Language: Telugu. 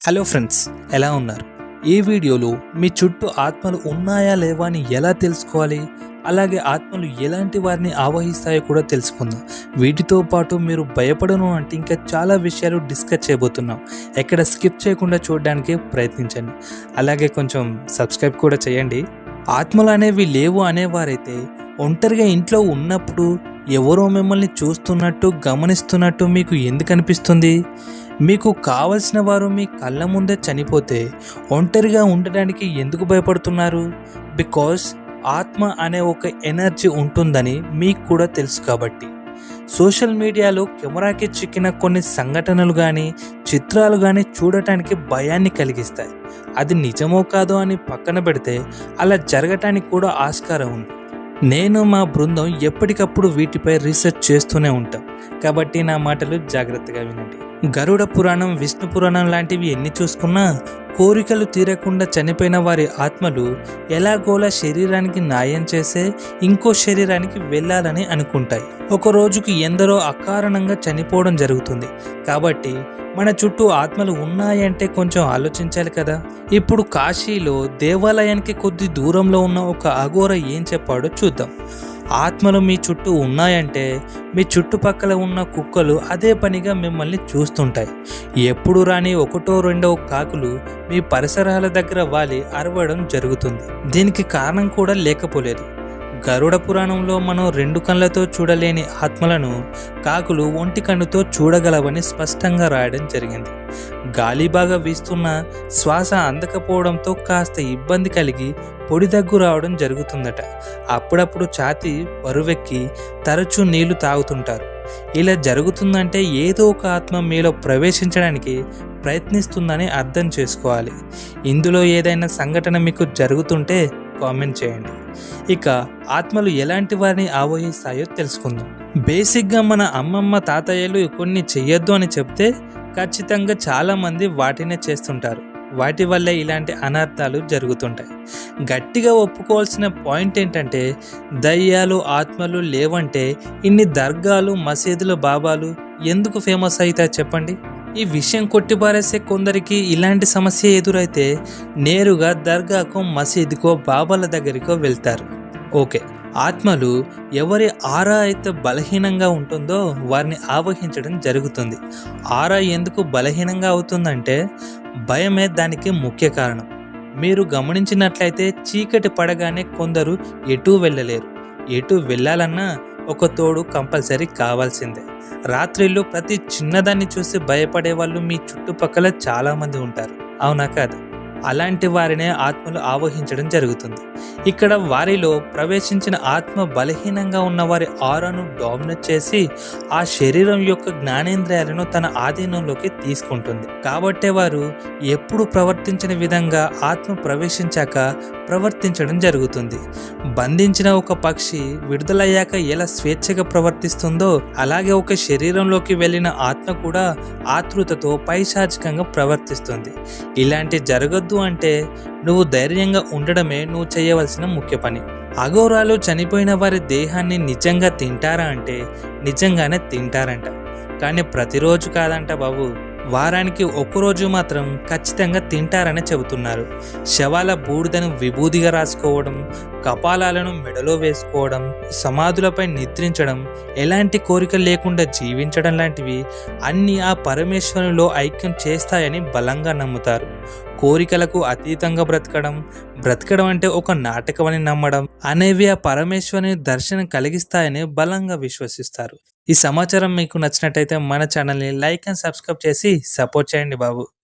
హలో ఫ్రెండ్స్, ఎలా ఉన్నారు? ఈ వీడియోలో మీ చుట్టూ ఆత్మలు ఉన్నాయా లేవా అని ఎలా తెలుసుకోవాలి, అలాగే ఆత్మలు ఎలాంటి వారిని ఆవహిస్తాయో కూడా తెలుసుకుందాం. వీటితో పాటు మీరు భయపడను అంటే ఇంకా చాలా విషయాలు డిస్కస్ చేయబోతున్నాం. ఎక్కడ స్కిప్ చేయకుండా చూడడానికి ప్రయత్నించండి. అలాగే కొంచెం సబ్స్క్రైబ్ కూడా చేయండి. ఆత్మలు అనేవి లేవు అనేవారైతే ఒంటరిగా ఇంట్లో ఉన్నప్పుడు ఎవరో మిమ్మల్ని చూస్తున్నట్టు గమనిస్తున్నట్టు మీకు ఎందుకు అనిపిస్తుంది? మీకు కావలసిన వారు మీ కళ్ళ ముందే చనిపోతే ఒంటరిగా ఉండడానికి ఎందుకు భయపడుతున్నారు? బికాస్ ఆత్మ అనే ఒక ఎనర్జీ ఉంటుందని మీకు కూడా తెలుసు కాబట్టి. సోషల్ మీడియాలో కెమెరాకి చిక్కిన కొన్ని సంఘటనలు కానీ చిత్రాలు కానీ చూడటానికి భయాన్ని కలిగిస్తాయి. అది నిజమో కాదో అని పక్కన పెడితే అలా జరగటానికి కూడా ఆస్కారం ఉంది. నేను మా బృందం ఎప్పటికప్పుడు వీటిపై రీసెర్చ్ చేస్తూనే ఉంటాం. కాబట్టి నా మాటలు జాగ్రత్తగా వినండి. గరుడ పురాణం, విష్ణు పురాణం లాంటివి ఎన్ని చూసుకున్నా కోరికలు తీరకుండా చనిపోయిన వారి ఆత్మలు ఎలాగోలా శరీరానికి న్యాయం చేసే ఇంకో శరీరానికి వెళ్ళాలని అనుకుంటాయి. ఒక రోజుకి ఎందరో అకారణంగా చనిపోవడం జరుగుతుంది. కాబట్టి మన చుట్టూ ఆత్మలు ఉన్నాయంటే కొంచెం ఆలోచించాలి కదా. ఇప్పుడు కాశీలో దేవాలయానికి కొద్ది దూరంలో ఉన్న ఒక అఘోర ఏం చెప్పాడో చూద్దాం. ఆత్మలు మీ చుట్టూ ఉన్నాయంటే మీ చుట్టుపక్కల ఉన్న కుక్కలు అదే పనిగా మిమ్మల్ని చూస్తుంటాయి. ఎప్పుడు రాని ఒకటో రెండో కాకులు మీ పరిసరాల దగ్గర వాలి అరవడం జరుగుతుంది. దీనికి కారణం కూడా లేకపోలేదు. గరుడ పురాణంలో మనం రెండు కళ్ళతో చూడలేని ఆత్మలను కాకులు ఒంటి కన్నుతో చూడగలవని స్పష్టంగా రాయడం జరిగింది. గాలి బాగా వీస్తున్న శ్వాస అందకపోవడంతో కాస్త ఇబ్బంది కలిగి పొడి దగ్గు రావడం జరుగుతుందట. అప్పుడప్పుడు ఛాతీ బరువెక్కి తరచూ నీళ్లు తాగుతుంటారు. ఇలా జరుగుతుందంటే ఏదో ఒక ఆత్మ మీలో ప్రవేశించడానికి ప్రయత్నిస్తుందని అర్థం చేసుకోవాలి. ఇందులో ఏదైనా సంఘటన మీకు జరుగుతుంటే కామెంట్ చేయండి. ఇక ఆత్మలు ఎలాంటి వారిని ఆవహిస్తాయో తెలుసుకుందాం. బేసిక్గా మన అమ్మమ్మ తాతయ్యలు కొన్ని చెయ్యొద్దు అని చెప్తే ఖచ్చితంగా చాలామంది వాటినే చేస్తుంటారు. వాటి వల్లే ఇలాంటి అనర్థాలు జరుగుతుంటాయి. గట్టిగా ఒప్పుకోవాల్సిన పాయింట్ ఏంటంటే దయ్యాలు ఆత్మలు లేవంటే ఇన్ని దర్గాలు, మసీదులు, బాబాలు ఎందుకు ఫేమస్ అవుతాయి చెప్పండి. ఈ విషయం కొట్టిపారేసే కొందరికి ఇలాంటి సమస్య ఎదురైతే నేరుగా దర్గాకో, మసీదుకో, బాబాల దగ్గరికో వెళ్తారు. ఓకే, ఆత్మలు ఎవరి ఆరా అయితే బలహీనంగా ఉంటుందో వారిని ఆవహించడం జరుగుతుంది. ఆరా ఎందుకు బలహీనంగా అవుతుందంటే భయమే దానికి ముఖ్య కారణం. మీరు గమనించినట్లయితే చీకటి పడగానే కొందరు ఎటూ వెళ్ళలేరు. ఎటు వెళ్ళాలన్నా ఒక తోడు కంపల్సరీ కావాల్సిందే. రాత్రిళ్ళు ప్రతి చిన్నదాన్ని చూసి భయపడే వాళ్ళు మీ చుట్టుపక్కల చాలామంది ఉంటారు, అవునా కాదు? అలాంటి వారినే ఆత్మలు ఆవహించడం జరుగుతుంది. ఇక్కడ వారిలో ప్రవేశించిన ఆత్మ బలహీనంగా ఉన్న వారి ఆరాను డామినేట్ చేసి ఆ శరీరం యొక్క జ్ఞానేంద్రియాలను తన ఆధీనంలోకి తీసుకుంటుంది. కాబట్టే వారు ఎప్పుడు ప్రవర్తించిన విధంగా ఆత్మ ప్రవేశించాక ప్రవర్తించడం జరుగుతుంది. బంధించిన ఒక పక్షి విడుదలయ్యాక ఎలా స్వేచ్ఛగా ప్రవర్తిస్తుందో అలాగే ఒక శరీరంలోకి వెళ్ళిన ఆత్మ కూడా ఆతృతతో పైశాచికంగా ప్రవర్తిస్తుంది. ఇలాంటి జరగద్దు అంటే నువ్వు ధైర్యంగా ఉండడమే నువ్వు చేయవలసిన ముఖ్య పని. అఘోరాలు చనిపోయిన వారి దేహాన్ని నిజంగా తింటారా అంటే నిజంగానే తింటారంట. కానీ ప్రతిరోజు కాదంట బాబు, వారానికి ఒక్కరోజు మాత్రం ఖచ్చితంగా తింటారని చెబుతున్నారు. శవాల బూడిదను విభూదిగా రాసుకోవడం, కపాలాలను మెడలో వేసుకోవడం, సమాధులపై నిద్రించడం, ఎలాంటి కోరిక లేకుండా జీవించడం లాంటివి అన్నీ ఆ పరమేశ్వరునిలో ఐక్యం చేస్తాయని బలంగా నమ్ముతారు. కోరికలకు అతీతంగా బ్రతకడం అంటే ఒక నాటకం అని నమ్మడం అనేవి ఆ పరమేశ్వరుని దర్శనం కలిగిస్తాయని బలంగా విశ్వసిస్తారు. ఈ సమాచారం మీకు నచ్చినట్టయితే మన ఛానల్ని లైక్ అండ్ సబ్స్క్రైబ్ చేసి సపోర్ట్ చేయండి బాబు.